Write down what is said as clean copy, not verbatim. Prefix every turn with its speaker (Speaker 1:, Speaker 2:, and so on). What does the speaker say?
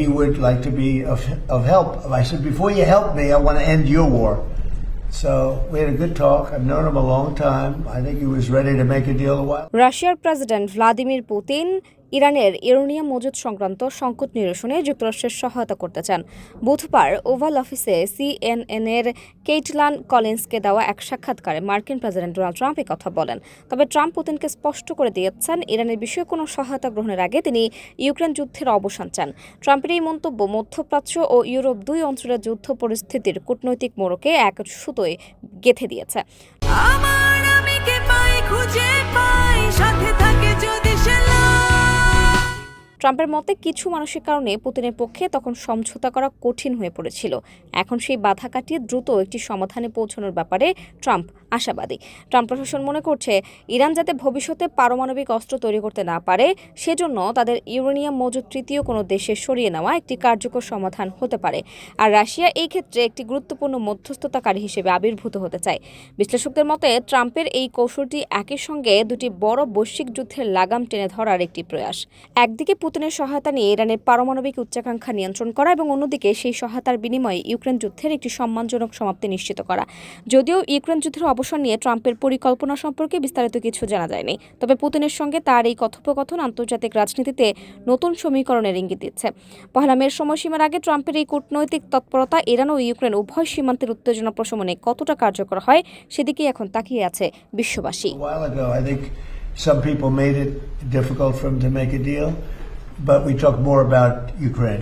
Speaker 1: he would like to be of help. I said, before you help me, I want to end your war. So we had a good talk. I've known him a long time. I think he was ready to make a deal a while.
Speaker 2: রাশিয়ার president Vladimir Putin ইরানের uranium মজুত সংক্রান্ত সংকট নিরসনে যুক্তরাষ্ট্রের সহায়তা করতে চান। বুধবার ওভাল অফিসে CNN-এর কেইটলান কলিন্সকে দেওয়া এক সাক্ষাৎকারে মার্কিন প্রেসিডেন্ট ডোনাল্ড ট্রাম্প কথা বলেন। তবে ট্রাম্প পুতিনকে স্পষ্ট করে দিয়েছেন, ইরানের বিষয়ে কোনো সহায়তা গ্রহণের আগে তিনি ইউক্রেন যুদ্ধের অবসান চান। ট্রাম্পের এই মন্তব্য মধ্যপ্রাচ্য ও ইউরোপ দুই অঞ্চলের যুদ্ধ পরিস্থিতির কূটনৈতিক মোড়কে এক সুতোয় গেঁথে দিয়েছে। ট্রাম্পের মতে কিছু মানসিক কারণে পুতিনের পক্ষে তখন সমঝোতা করা কঠিন হয়ে পড়েছিল। এখন সেই বাধা কাটিয়ে দ্রুত একটি সমাধানে পৌঁছানোর ব্যাপারে ট্রাম্প আশাবাদী। ট্রাম্প প্রশাসন মনে করছে, ইরান যাতে ভবিষ্যতে পারমাণবিক অস্ত্র তৈরি করতে না পারে, সেজন্য তাদের ইউরেনিয়াম মজুত তৃতীয় কোনো দেশে সরিয়ে নেওয়া একটি কার্যকর সমাধান হতে পারে। আর রাশিয়া এই ক্ষেত্রে একটি গুরুত্বপূর্ণ মধ্যস্থতাকারী হিসেবে আবির্ভূত হতে চায়। বিশ্লেষকদের মতে ট্রাম্পের এই কৌশলটি একই সঙ্গে দুটি বড় বৈশ্বিক যুদ্ধের লাগাম টেনে ধরার একটি প্রয়াস। একদিকে পুতিনের সহায়তা নিয়ে ইরানের পারমাণবিক উচ্চাকাঙ্ক্ষা নিয়ন্ত্রণ করা এবং অন্যদিকে সেই সহায়তার বিনিময়ে ইউক্রেন যুদ্ধের একটি সম্মানজনক সমাপ্তি নিশ্চিত করা। যদিও ইউক্রেন যুদ্ধের অবসান নিয়ে ট্রাম্পের পরিকল্পনা সম্পর্কে বিস্তারিত কিছু জানা যায়নি, তবে পুতিনের সঙ্গে তার এই কথোপকথন আন্তর্জাতিক রাজনীতিতে নতুন সমীকরণের ইঙ্গিত দিচ্ছে। পহেলা মের সময়সীমার আগে ট্রাম্পের এই কূটনৈতিক তৎপরতা ইরান ও ইউক্রেন উভয় সীমান্তের উত্তেজনা প্রশমনে কতটা কার্যকর হয় সেদিকেই এখন তাকিয়ে আছে বিশ্ববাসী।
Speaker 1: Some people made it difficult for him to make a deal, but we talk more about Ukraine.